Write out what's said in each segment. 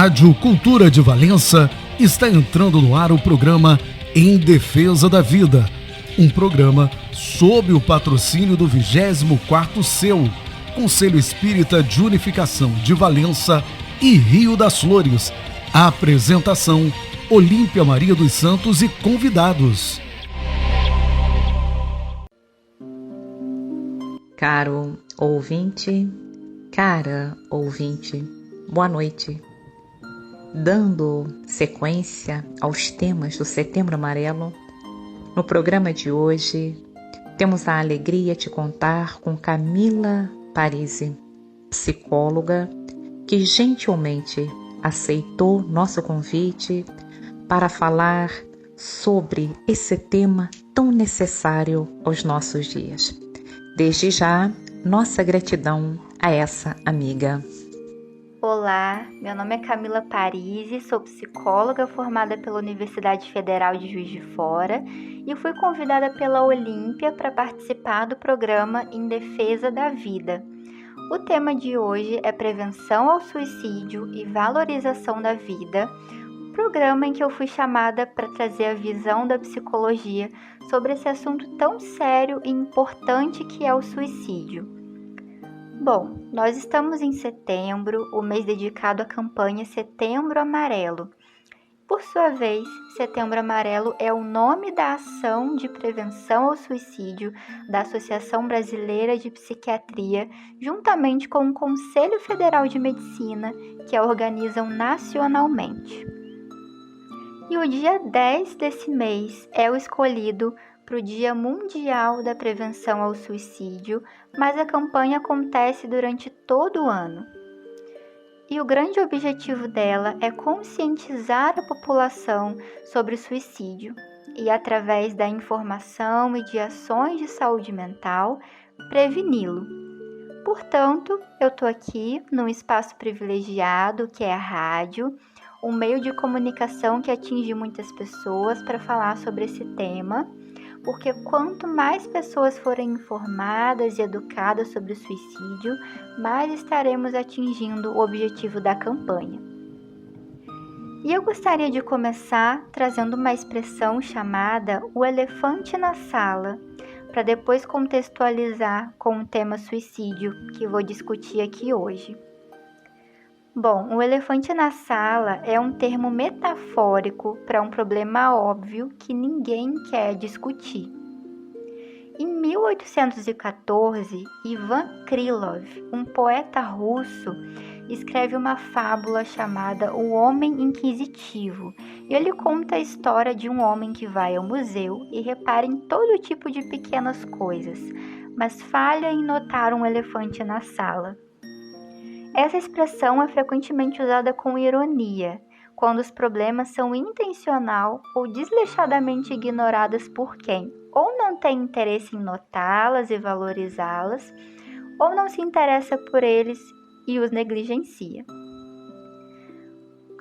Rádio Cultura de Valença está entrando no ar o programa Em Defesa da Vida, um programa sob o patrocínio do 24º CEU, Conselho Espírita de Unificação de Valença e Rio das Flores. A apresentação, Olímpia Maria dos Santos e convidados. Caro ouvinte, cara ouvinte, boa noite. Dando sequência aos temas do Setembro Amarelo, no programa de hoje temos a alegria de contar com Camila Parisi, psicóloga, que gentilmente aceitou nosso convite para falar sobre esse tema tão necessário aos nossos dias. Desde já, nossa gratidão a essa amiga. Olá, meu nome é Camila Parisi, sou psicóloga formada pela Universidade Federal de Juiz de Fora e fui convidada pela Olímpia para participar do programa Em Defesa da Vida. O tema de hoje é prevenção ao suicídio e valorização da vida, um programa em que eu fui chamada para trazer a visão da psicologia sobre esse assunto tão sério e importante que é o suicídio. Bom, nós estamos em setembro, o mês dedicado à campanha Setembro Amarelo. Por sua vez, Setembro Amarelo é o nome da ação de prevenção ao suicídio da Associação Brasileira de Psiquiatria, juntamente com o Conselho Federal de Medicina, que a organizam nacionalmente. E o dia 10 desse mês é o escolhido para o Dia Mundial da Prevenção ao Suicídio, mas a campanha acontece durante todo o ano. E o grande objetivo dela é conscientizar a população sobre o suicídio e, através da informação e de ações de saúde mental, preveni-lo. Portanto, eu estou aqui num espaço privilegiado que é a rádio, um meio de comunicação que atinge muitas pessoas para falar sobre esse tema, porque quanto mais pessoas forem informadas e educadas sobre o suicídio, mais estaremos atingindo o objetivo da campanha. E eu gostaria de começar trazendo uma expressão chamada o elefante na sala, para depois contextualizar com o tema suicídio que vou discutir aqui hoje. Bom, o elefante na sala é um termo metafórico para um problema óbvio que ninguém quer discutir. Em 1814, Ivan Krylov, um poeta russo, escreve uma fábula chamada O Homem Inquisitivo, e ele conta a história de um homem que vai ao museu e repara em todo tipo de pequenas coisas, mas falha em notar um elefante na sala. Essa expressão é frequentemente usada com ironia, quando os problemas são intencional ou desleixadamente ignorados por quem ou não tem interesse em notá-las e valorizá-las, ou não se interessa por eles e os negligencia.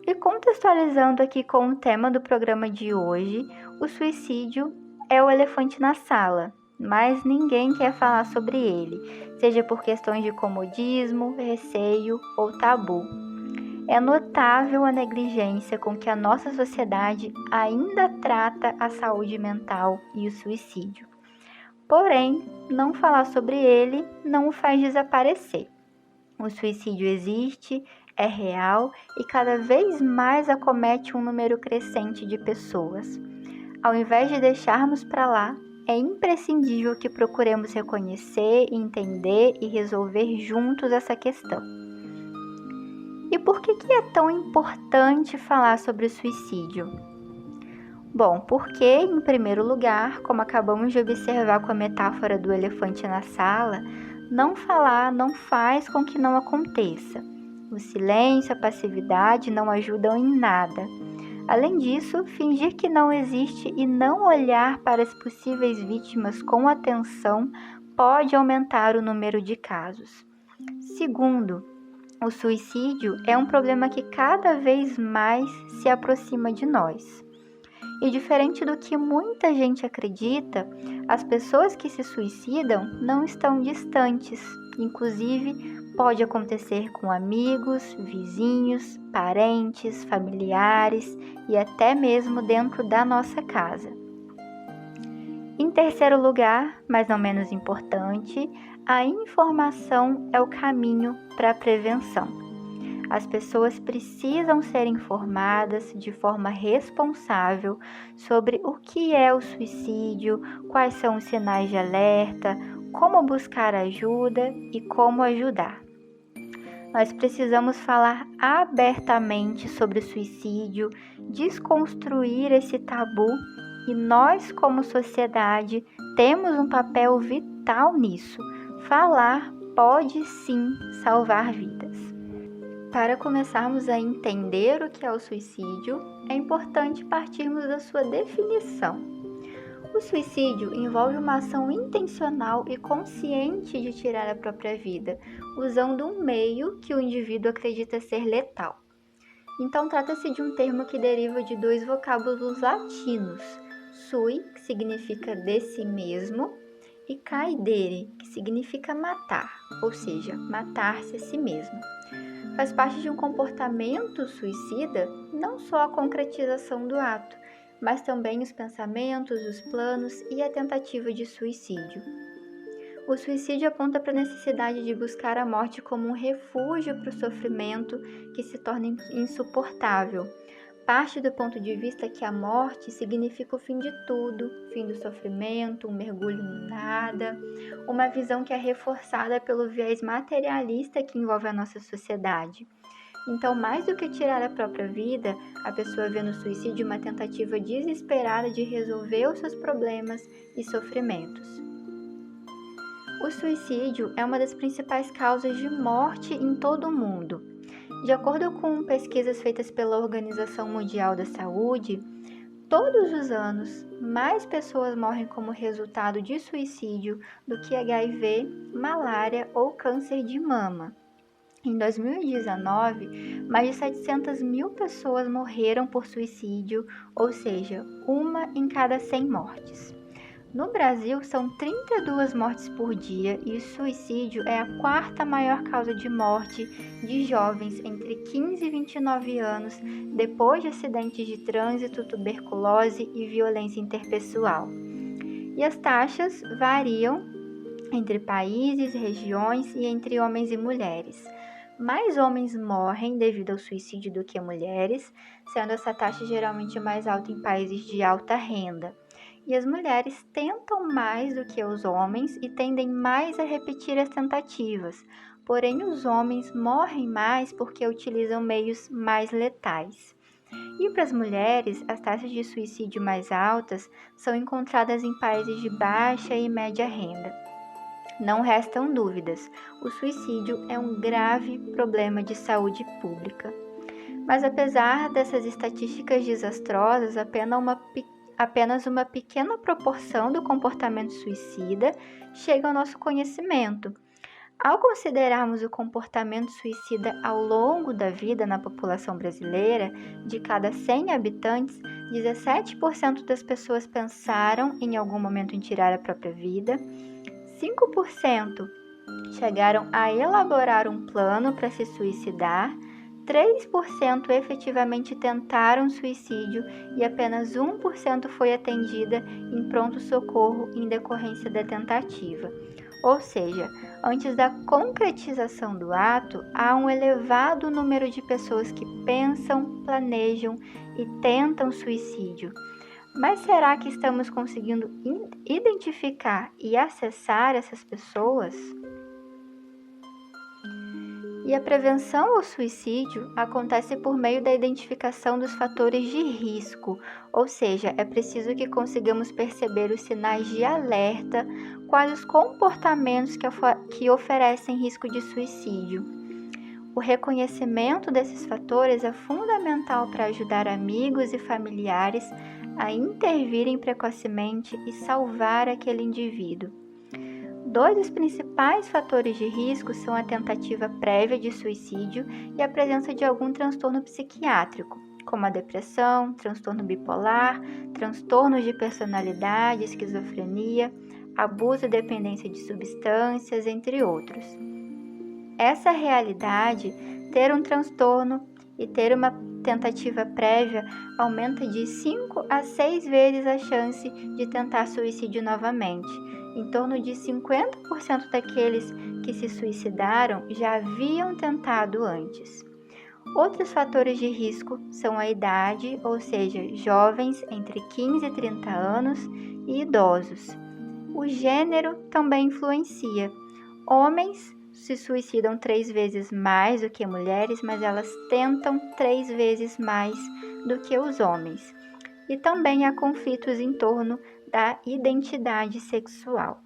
E contextualizando aqui com o tema do programa de hoje, o suicídio é o elefante na sala, mas ninguém quer falar sobre ele, seja por questões de comodismo, receio ou tabu. É notável a negligência com que a nossa sociedade ainda trata a saúde mental e o suicídio. Porém, não falar sobre ele não o faz desaparecer. O suicídio existe, é real e cada vez mais acomete um número crescente de pessoas. Ao invés de deixarmos para lá, é imprescindível que procuremos reconhecer, entender e resolver juntos essa questão. E por que é tão importante falar sobre o suicídio? Bom, porque, em primeiro lugar, como acabamos de observar com a metáfora do elefante na sala, não falar não faz com que não aconteça. O silêncio, a passividade não ajudam em nada. Além disso, fingir que não existe e não olhar para as possíveis vítimas com atenção pode aumentar o número de casos. Segundo, o suicídio é um problema que cada vez mais se aproxima de nós. E diferente do que muita gente acredita, as pessoas que se suicidam não estão distantes, inclusive pode acontecer com amigos, vizinhos, parentes, familiares e até mesmo dentro da nossa casa. Em terceiro lugar, mas não menos importante, a informação é o caminho para a prevenção. As pessoas precisam ser informadas de forma responsável sobre o que é o suicídio, quais são os sinais de alerta, como buscar ajuda e como ajudar. Nós precisamos falar abertamente sobre o suicídio, desconstruir esse tabu e nós, como sociedade, temos um papel vital nisso. Falar pode sim salvar vidas. Para começarmos a entender o que é o suicídio, é importante partirmos da sua definição. O suicídio envolve uma ação intencional e consciente de tirar a própria vida, usando um meio que o indivíduo acredita ser letal. Então, trata-se de um termo que deriva de dois vocábulos latinos, sui, que significa de si mesmo, e caedere, que significa matar, ou seja, matar-se a si mesmo. Faz parte de um comportamento suicida não só a concretização do ato, mas também os pensamentos, os planos e a tentativa de suicídio. O suicídio aponta para a necessidade de buscar a morte como um refúgio para o sofrimento que se torna insuportável. Parte do ponto de vista que a morte significa o fim de tudo, fim do sofrimento, um mergulho no nada, uma visão que é reforçada pelo viés materialista que envolve a nossa sociedade. Então, mais do que tirar a própria vida, a pessoa vê no suicídio uma tentativa desesperada de resolver os seus problemas e sofrimentos. O suicídio é uma das principais causas de morte em todo o mundo. De acordo com pesquisas feitas pela Organização Mundial da Saúde, todos os anos, mais pessoas morrem como resultado de suicídio do que HIV, malária ou câncer de mama. Em 2019, mais de 700 mil pessoas morreram por suicídio, ou seja, 1 em cada 100 mortes. No Brasil, são 32 mortes por dia e o suicídio é a 4ª maior causa de morte de jovens entre 15 e 29 anos depois de acidentes de trânsito, tuberculose e violência interpessoal. E as taxas variam entre países, regiões e entre homens e mulheres. Mais homens morrem devido ao suicídio do que mulheres, sendo essa taxa geralmente mais alta em países de alta renda. E as mulheres tentam mais do que os homens e tendem mais a repetir as tentativas, porém os homens morrem mais porque utilizam meios mais letais. E para as mulheres, as taxas de suicídio mais altas são encontradas em países de baixa e média renda. Não restam dúvidas, o suicídio é um grave problema de saúde pública. Mas apesar dessas estatísticas desastrosas, apenas uma pequena proporção do comportamento suicida chega ao nosso conhecimento. Ao considerarmos o comportamento suicida ao longo da vida na população brasileira, de cada 100 habitantes, 17% das pessoas pensaram em algum momento em tirar a própria vida, 5% chegaram a elaborar um plano para se suicidar, 3% efetivamente tentaram suicídio e apenas 1% foi atendida em pronto-socorro em decorrência da tentativa. Ou seja, antes da concretização do ato, há um elevado número de pessoas que pensam, planejam e tentam suicídio. Mas será que estamos conseguindo identificar e acessar essas pessoas? E a prevenção ao suicídio acontece por meio da identificação dos fatores de risco, ou seja, é preciso que consigamos perceber os sinais de alerta, quais os comportamentos que oferecem risco de suicídio. O reconhecimento desses fatores é fundamental para ajudar amigos e familiares a intervirem precocemente e salvar aquele indivíduo. 2 dos principais fatores de risco são a tentativa prévia de suicídio e a presença de algum transtorno psiquiátrico, como a depressão, transtorno bipolar, transtornos de personalidade, esquizofrenia, abuso e dependência de substâncias, entre outros. essa realidade, ter um transtorno e ter uma tentativa prévia aumenta de 5 a 6 vezes a chance de tentar suicídio novamente. Em torno de 50% daqueles que se suicidaram já haviam tentado antes. Outros fatores de risco são a idade, ou seja, jovens entre 15 e 30 anos e idosos. O gênero também influencia. Homens se suicidam 3 vezes mais do que mulheres, mas elas tentam 3 vezes mais do que os homens. E também há conflitos em torno da identidade sexual.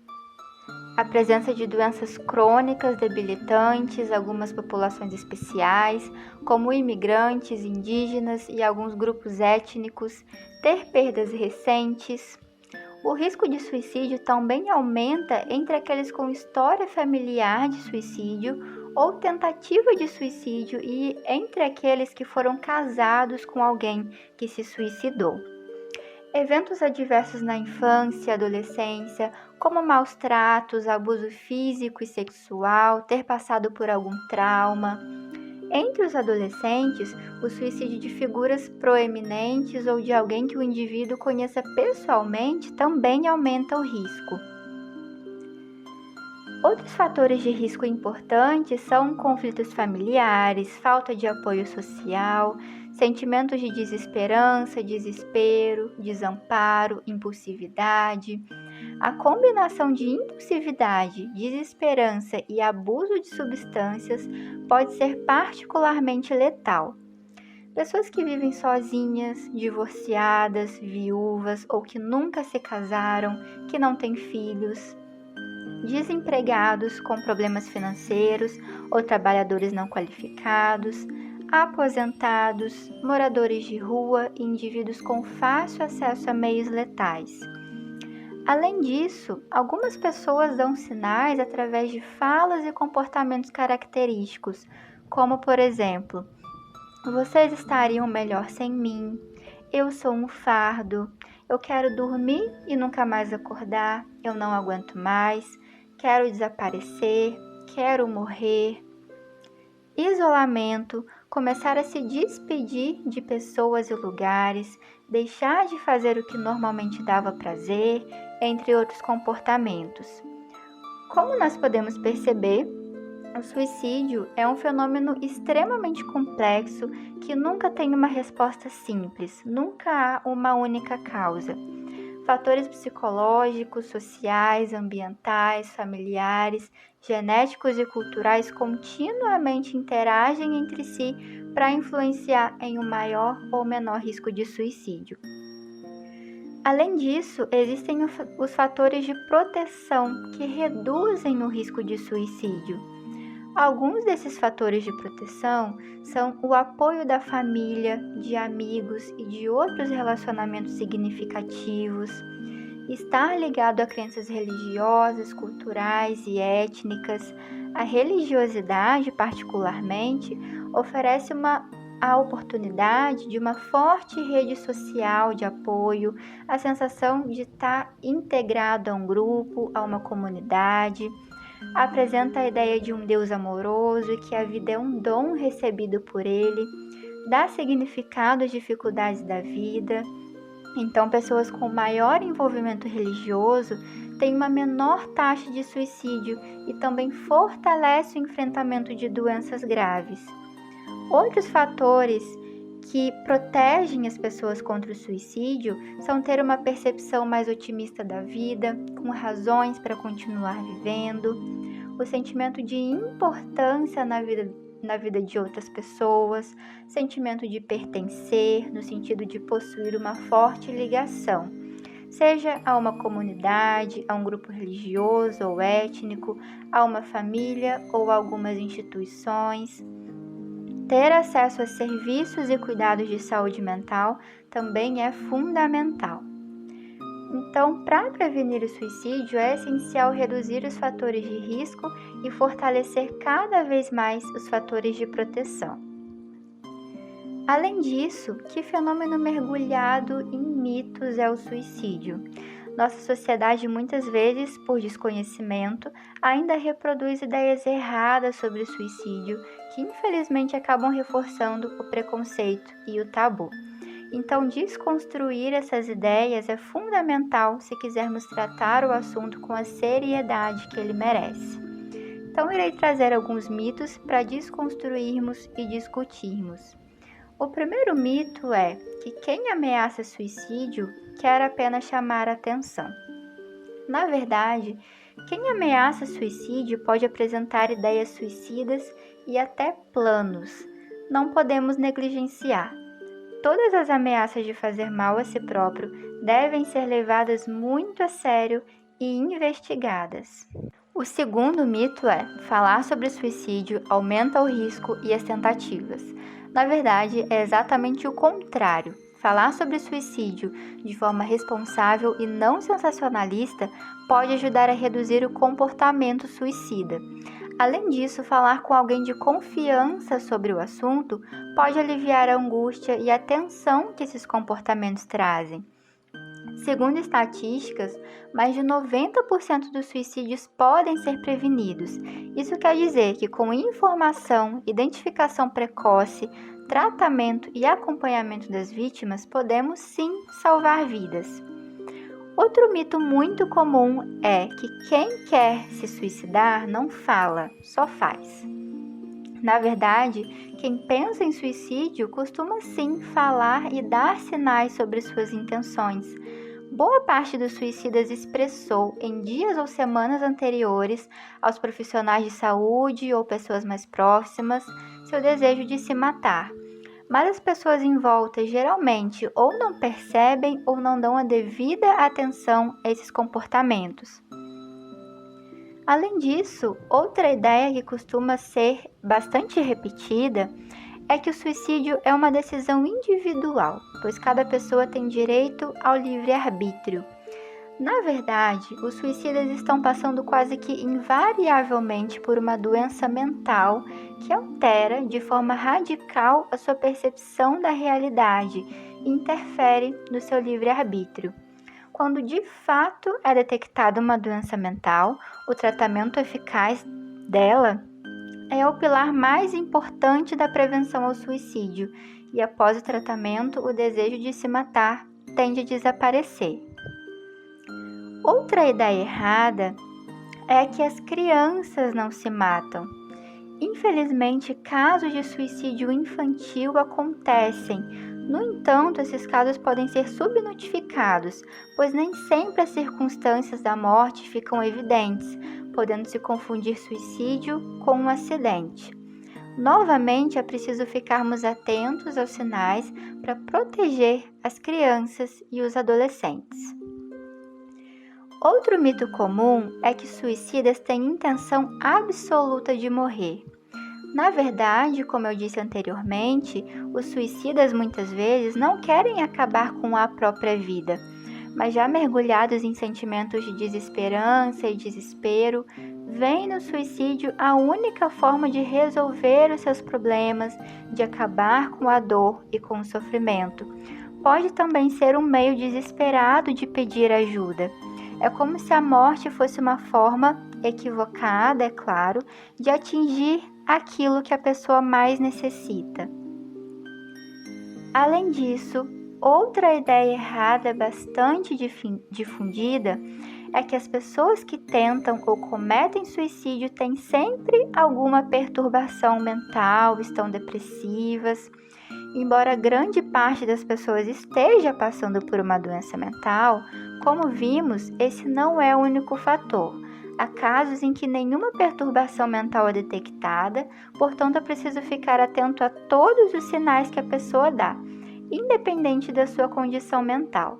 A presença de doenças crônicas debilitantes, algumas populações especiais, como imigrantes, indígenas e alguns grupos étnicos, ter perdas recentes. O risco de suicídio também aumenta entre aqueles com história familiar de suicídio ou tentativa de suicídio e entre aqueles que foram casados com alguém que se suicidou. Eventos adversos na infância e adolescência, como maus tratos, abuso físico e sexual, ter passado por algum trauma. Entre os adolescentes, o suicídio de figuras proeminentes ou de alguém que o indivíduo conheça pessoalmente também aumenta o risco. Outros fatores de risco importantes são conflitos familiares, falta de apoio social, sentimentos de desesperança, desespero, desamparo, impulsividade. A combinação de impulsividade, desesperança e abuso de substâncias pode ser particularmente letal. Pessoas que vivem sozinhas, divorciadas, viúvas ou que nunca se casaram, que não têm filhos, desempregados com problemas financeiros ou trabalhadores não qualificados, aposentados, moradores de rua e indivíduos com fácil acesso a meios letais. Além disso, algumas pessoas dão sinais através de falas e comportamentos característicos, como, por exemplo, vocês estariam melhor sem mim, eu sou um fardo, eu quero dormir e nunca mais acordar, eu não aguento mais, quero desaparecer, quero morrer. Isolamento, começar a se despedir de pessoas e lugares, deixar de fazer o que normalmente dava prazer, entre outros comportamentos. Como nós podemos perceber, o suicídio é um fenômeno extremamente complexo que nunca tem uma resposta simples, nunca há uma única causa. Fatores psicológicos, sociais, ambientais, familiares, genéticos e culturais continuamente interagem entre si para influenciar em um maior ou menor risco de suicídio. Além disso, existem os fatores de proteção que reduzem o risco de suicídio. Alguns desses fatores de proteção são o apoio da família, de amigos e de outros relacionamentos significativos, estar ligado a crenças religiosas, culturais e étnicas. A religiosidade, particularmente, oferece a oportunidade de uma forte rede social de apoio, a sensação de estar integrado a um grupo, a uma comunidade. Apresenta a ideia de um Deus amoroso e que a vida é um dom recebido por Ele, dá significado às dificuldades da vida. Então, pessoas com maior envolvimento religioso têm uma menor taxa de suicídio e também fortalece o enfrentamento de doenças graves. Outros fatores que protegem as pessoas contra o suicídio são ter uma percepção mais otimista da vida, com razões para continuar vivendo, o sentimento de importância na vida de outras pessoas, sentimento de pertencer, no sentido de possuir uma forte ligação, seja a uma comunidade, a um grupo religioso ou étnico, a uma família ou a algumas instituições. Ter acesso a serviços e cuidados de saúde mental também é fundamental. Então, para prevenir o suicídio, é essencial reduzir os fatores de risco e fortalecer cada vez mais os fatores de proteção. Além disso, que fenômeno mergulhado em mitos é o suicídio? Nossa sociedade, muitas vezes, por desconhecimento, ainda reproduz ideias erradas sobre o suicídio, que infelizmente acabam reforçando o preconceito e o tabu. Então, desconstruir essas ideias é fundamental se quisermos tratar o assunto com a seriedade que ele merece. Então, irei trazer alguns mitos para desconstruirmos e discutirmos. O primeiro mito é que quem ameaça suicídio quer apenas chamar atenção. Na verdade, quem ameaça suicídio pode apresentar ideias suicidas e até planos. Não podemos negligenciar. Todas as ameaças de fazer mal a si próprio devem ser levadas muito a sério e investigadas. O segundo mito é: falar sobre suicídio aumenta o risco e as tentativas. Na verdade, é exatamente o contrário. Falar sobre suicídio de forma responsável e não sensacionalista pode ajudar a reduzir o comportamento suicida. Além disso, falar com alguém de confiança sobre o assunto pode aliviar a angústia e a tensão que esses comportamentos trazem. Segundo estatísticas, mais de 90% dos suicídios podem ser prevenidos. Isso quer dizer que com informação, identificação precoce, tratamento e acompanhamento das vítimas, podemos sim salvar vidas. Outro mito muito comum é que quem quer se suicidar não fala, só faz. Na verdade, quem pensa em suicídio costuma sim falar e dar sinais sobre suas intenções. Boa parte dos suicidas expressou em dias ou semanas anteriores aos profissionais de saúde ou pessoas mais próximas seu desejo de se matar. Mas as pessoas em volta geralmente ou não percebem ou não dão a devida atenção a esses comportamentos. Além disso, outra ideia que costuma ser bastante repetida é que o suicídio é uma decisão individual, pois cada pessoa tem direito ao livre-arbítrio. Na verdade, os suicidas estão passando quase que invariavelmente por uma doença mental que altera de forma radical a sua percepção da realidade e interfere no seu livre-arbítrio. Quando de fato é detectada uma doença mental, o tratamento eficaz dela é o pilar mais importante da prevenção ao suicídio, e após o tratamento, o desejo de se matar tende a desaparecer. Outra ideia errada é que as crianças não se matam. Infelizmente, casos de suicídio infantil acontecem. No entanto, esses casos podem ser subnotificados, pois nem sempre as circunstâncias da morte ficam evidentes, podendo se confundir suicídio com um acidente. Novamente, é preciso ficarmos atentos aos sinais para proteger as crianças e os adolescentes. Outro mito comum é que suicidas têm intenção absoluta de morrer. Na verdade, como eu disse anteriormente, os suicidas muitas vezes não querem acabar com a própria vida, mas já mergulhados em sentimentos de desesperança e desespero, veem no suicídio a única forma de resolver os seus problemas, de acabar com a dor e com o sofrimento. Pode também ser um meio desesperado de pedir ajuda. É como se a morte fosse uma forma equivocada, é claro, de atingir aquilo que a pessoa mais necessita. Além disso, outra ideia errada bastante difundida é que as pessoas que tentam ou cometem suicídio têm sempre alguma perturbação mental, estão depressivas. Embora grande parte das pessoas esteja passando por uma doença mental, como vimos, esse não é o único fator. Há casos em que nenhuma perturbação mental é detectada, portanto é preciso ficar atento a todos os sinais que a pessoa dá, independente da sua condição mental.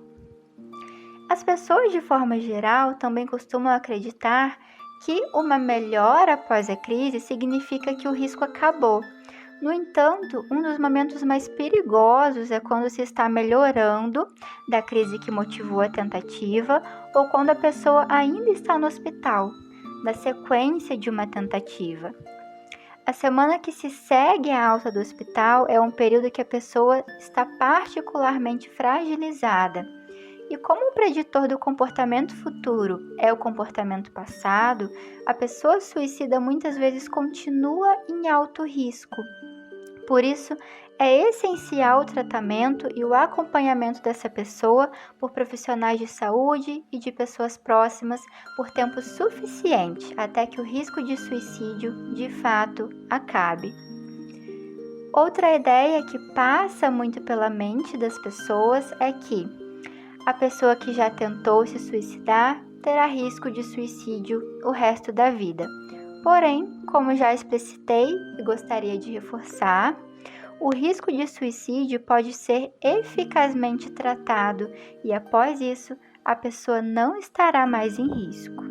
As pessoas, de forma geral, também costumam acreditar que uma melhora após a crise significa que o risco acabou. No entanto, um dos momentos mais perigosos é quando se está melhorando da crise que motivou a tentativa ou quando a pessoa ainda está no hospital, na sequência de uma tentativa. A semana que se segue à alta do hospital é um período que a pessoa está particularmente fragilizada. E como o preditor do comportamento futuro é o comportamento passado, a pessoa suicida muitas vezes continua em alto risco. Por isso, é essencial o tratamento e o acompanhamento dessa pessoa por profissionais de saúde e de pessoas próximas por tempo suficiente até que o risco de suicídio, de fato, acabe. Outra ideia que passa muito pela mente das pessoas é que a pessoa que já tentou se suicidar terá risco de suicídio o resto da vida. Porém, como já explicitei e gostaria de reforçar, o risco de suicídio pode ser eficazmente tratado e, após isso, a pessoa não estará mais em risco.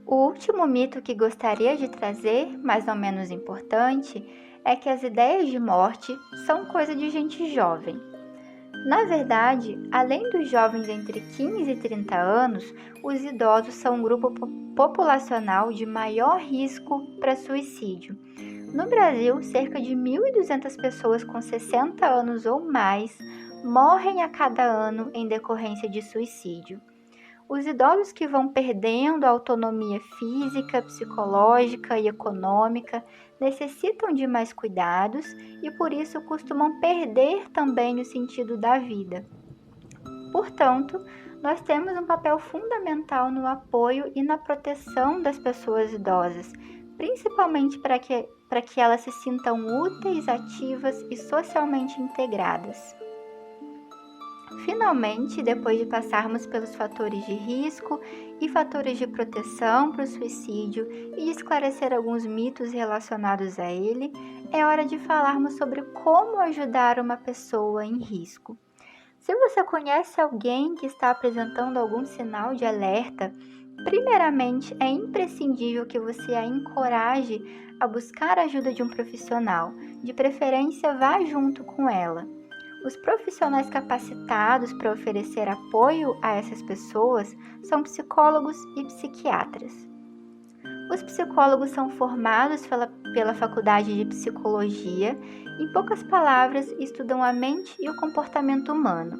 O último mito que gostaria de trazer, mas não menos importante, é que as ideias de morte são coisa de gente jovem. Na verdade, além dos jovens entre 15 e 30 anos, os idosos são um grupo populacional de maior risco para suicídio. No Brasil, cerca de 1.200 pessoas com 60 anos ou mais morrem a cada ano em decorrência de suicídio. Os idosos que vão perdendo a autonomia física, psicológica e econômica necessitam de mais cuidados e por isso costumam perder também o sentido da vida. Portanto, nós temos um papel fundamental no apoio e na proteção das pessoas idosas, principalmente para que elas se sintam úteis, ativas e socialmente integradas. Finalmente, depois de passarmos pelos fatores de risco e fatores de proteção para o suicídio e de esclarecer alguns mitos relacionados a ele, é hora de falarmos sobre como ajudar uma pessoa em risco. Se você conhece alguém que está apresentando algum sinal de alerta, primeiramente é imprescindível que você a encoraje a buscar a ajuda de um profissional, de preferência vá junto com ela. Os profissionais capacitados para oferecer apoio a essas pessoas são psicólogos e psiquiatras. Os psicólogos são formados pela Faculdade de Psicologia. Em poucas palavras, estudam a mente e o comportamento humano.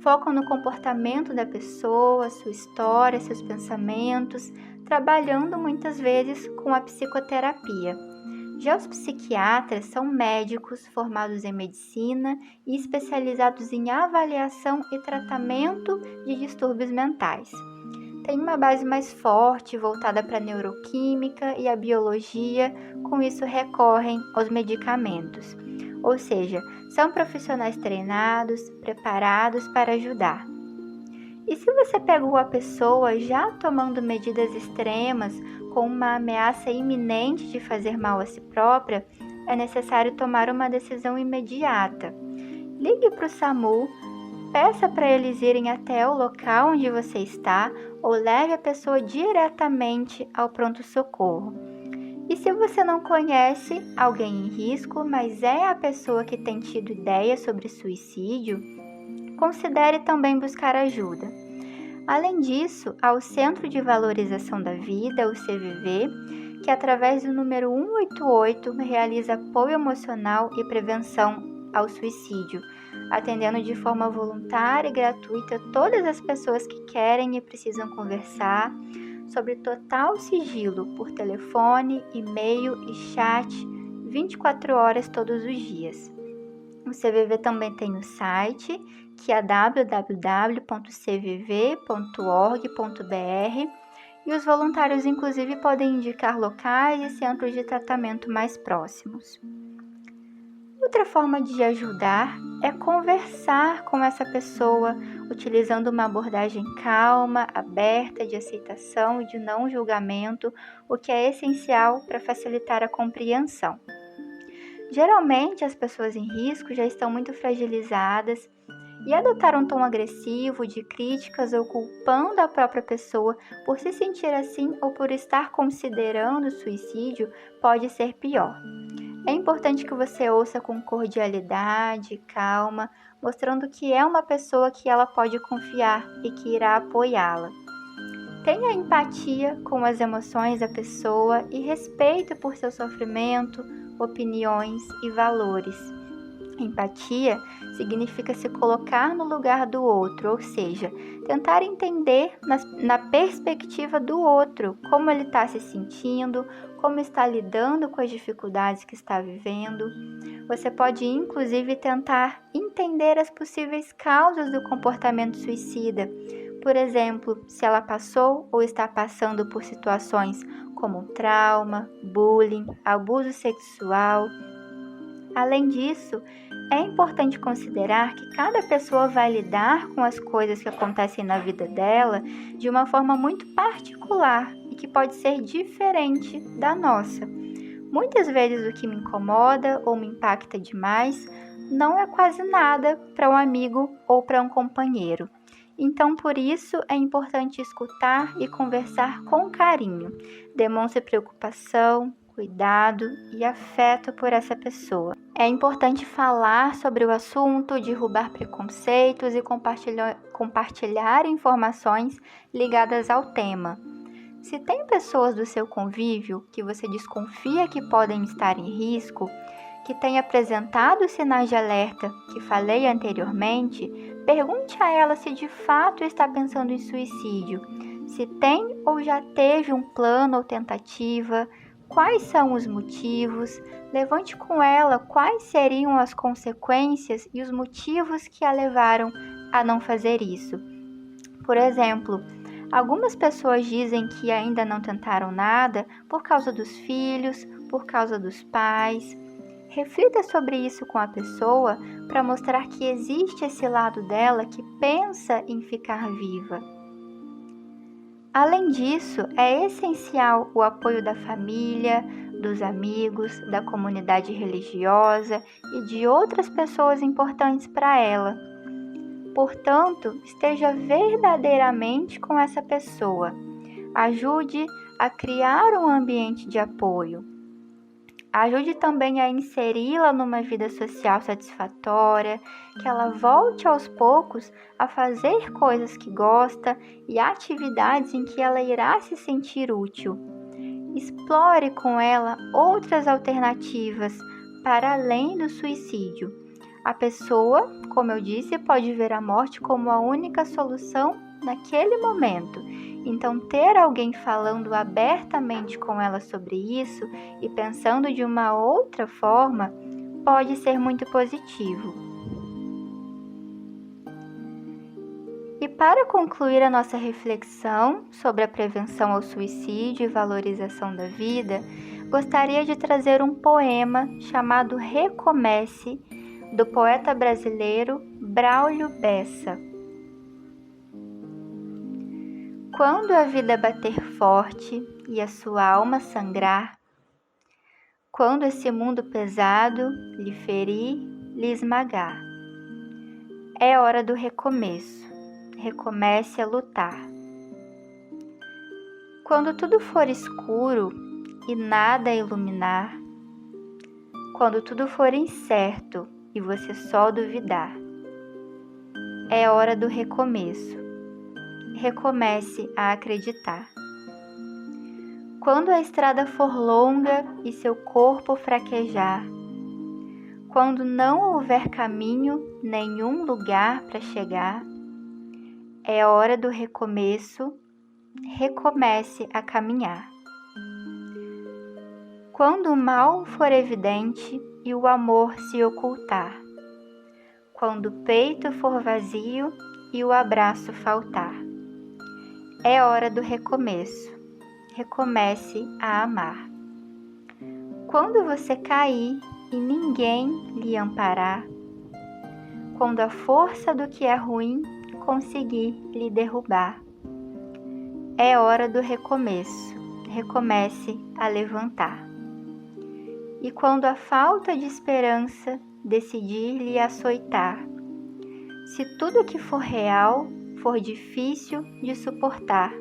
Focam no comportamento da pessoa, sua história, seus pensamentos, trabalhando muitas vezes com a psicoterapia. Já os psiquiatras são médicos formados em medicina e especializados em avaliação e tratamento de distúrbios mentais. Tem uma base mais forte voltada para a neuroquímica e a biologia, com isso recorrem aos medicamentos. Ou seja, são profissionais treinados, preparados para ajudar. E se você pegou a pessoa já tomando medidas extremas, com uma ameaça iminente de fazer mal a si própria, é necessário tomar uma decisão imediata. Ligue para o SAMU, peça para eles irem até o local onde você está ou leve a pessoa diretamente ao pronto-socorro. E se você não conhece alguém em risco, mas é a pessoa que tem tido ideias sobre suicídio, considere também buscar ajuda. Além disso, há o Centro de Valorização da Vida, o CVV, que através do número 188 realiza apoio emocional e prevenção ao suicídio, atendendo de forma voluntária e gratuita todas as pessoas que querem e precisam conversar sobre total sigilo por telefone, e-mail e chat 24 horas todos os dias. O CVV também tem o site, que é www.cvv.org.br, e os voluntários inclusive podem indicar locais e centros de tratamento mais próximos. Outra forma de ajudar é conversar com essa pessoa, utilizando uma abordagem calma, aberta, de aceitação e de não julgamento, o que é essencial para facilitar a compreensão. Geralmente, as pessoas em risco já estão muito fragilizadas e adotar um tom agressivo de críticas ou culpando a própria pessoa por se sentir assim ou por estar considerando o suicídio pode ser pior. É importante que você ouça com cordialidade, calma, mostrando que é uma pessoa que ela pode confiar e que irá apoiá-la. Tenha empatia com as emoções da pessoa e respeito por seu sofrimento, opiniões e valores. Empatia significa se colocar no lugar do outro, ou seja, tentar entender na perspectiva do outro, como ele está se sentindo, como está lidando com as dificuldades que está vivendo. Você pode, inclusive, tentar entender as possíveis causas do comportamento suicida. Por exemplo, se ela passou ou está passando por situações como trauma, bullying, abuso sexual. Além disso, é importante considerar que cada pessoa vai lidar com as coisas que acontecem na vida dela de uma forma muito particular e que pode ser diferente da nossa. Muitas vezes o que me incomoda ou me impacta demais não é quase nada para um amigo ou para um companheiro. Então, por isso, é importante escutar e conversar com carinho. Demonstre preocupação, cuidado e afeto por essa pessoa. É importante falar sobre o assunto, derrubar preconceitos e compartilhar informações ligadas ao tema. Se tem pessoas do seu convívio que você desconfia que podem estar em risco, que têm apresentado os sinais de alerta que falei anteriormente, pergunte a ela se de fato está pensando em suicídio, se tem ou já teve um plano ou tentativa, quais são os motivos, levante com ela quais seriam as consequências e os motivos que a levaram a não fazer isso. Por exemplo, algumas pessoas dizem que ainda não tentaram nada por causa dos filhos, por causa dos pais. Reflita sobre isso com a pessoa para mostrar que existe esse lado dela que pensa em ficar viva. Além disso, é essencial o apoio da família, dos amigos, da comunidade religiosa e de outras pessoas importantes para ela. Portanto, esteja verdadeiramente com essa pessoa. Ajude a criar um ambiente de apoio. Ajude também a inseri-la numa vida social satisfatória, que ela volte aos poucos a fazer coisas que gosta e atividades em que ela irá se sentir útil. Explore com ela outras alternativas para além do suicídio. A pessoa, como eu disse, pode ver a morte como a única solução naquele momento. Então, ter alguém falando abertamente com ela sobre isso e pensando de uma outra forma pode ser muito positivo. E para concluir a nossa reflexão sobre a prevenção ao suicídio e valorização da vida, gostaria de trazer um poema chamado Recomece, do poeta brasileiro Braulio Bessa. Quando a vida bater forte e a sua alma sangrar, quando esse mundo pesado lhe ferir, lhe esmagar, é hora do recomeço, recomece a lutar. Quando tudo for escuro e nada iluminar, quando tudo for incerto e você só duvidar, é hora do recomeço. Recomece a acreditar. Quando a estrada for longa e seu corpo fraquejar, quando não houver caminho, nenhum lugar para chegar, é hora do recomeço, recomece a caminhar. Quando o mal for evidente e o amor se ocultar, quando o peito for vazio e o abraço faltar, é hora do recomeço. Recomece a amar. Quando você cair e ninguém lhe amparar, quando a força do que é ruim conseguir lhe derrubar, é hora do recomeço. Recomece a levantar. E quando a falta de esperança decidir lhe açoitar, se tudo que for real for difícil de suportar,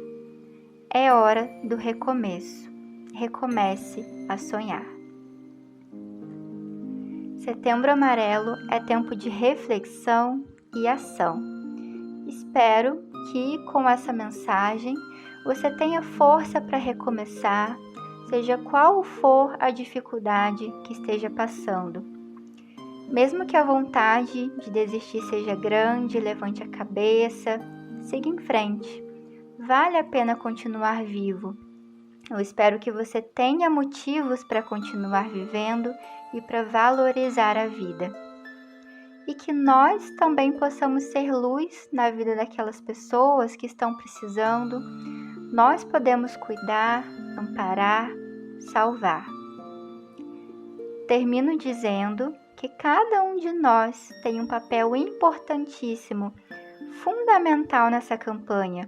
é hora do recomeço. Recomece a sonhar. Setembro Amarelo é tempo de reflexão e ação. Espero que com essa mensagem você tenha força para recomeçar, seja qual for a dificuldade que esteja passando. Mesmo que a vontade de desistir seja grande, levante a cabeça, siga em frente. Vale a pena continuar vivo. Eu espero que você tenha motivos para continuar vivendo e para valorizar a vida. E que nós também possamos ser luz na vida daquelas pessoas que estão precisando. Nós podemos cuidar, amparar, salvar. Termino dizendo que cada um de nós tem um papel importantíssimo, fundamental nessa campanha.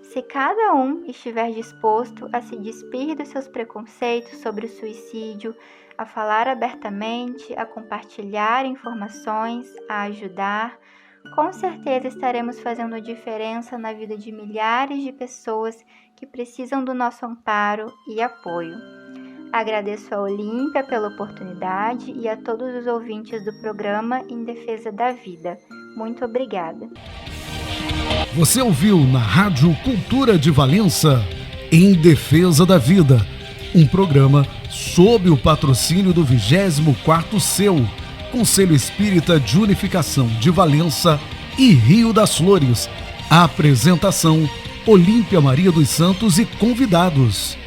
Se cada um estiver disposto a se despir dos seus preconceitos sobre o suicídio, a falar abertamente, a compartilhar informações, a ajudar, com certeza estaremos fazendo a diferença na vida de milhares de pessoas que precisam do nosso amparo e apoio. Agradeço a Olímpia pela oportunidade e a todos os ouvintes do programa Em Defesa da Vida. Muito obrigada. Você ouviu na Rádio Cultura de Valença, Em Defesa da Vida, um programa sob o patrocínio do 24º CEU, Conselho Espírita de Unificação de Valença e Rio das Flores. A apresentação, Olímpia Maria dos Santos e convidados.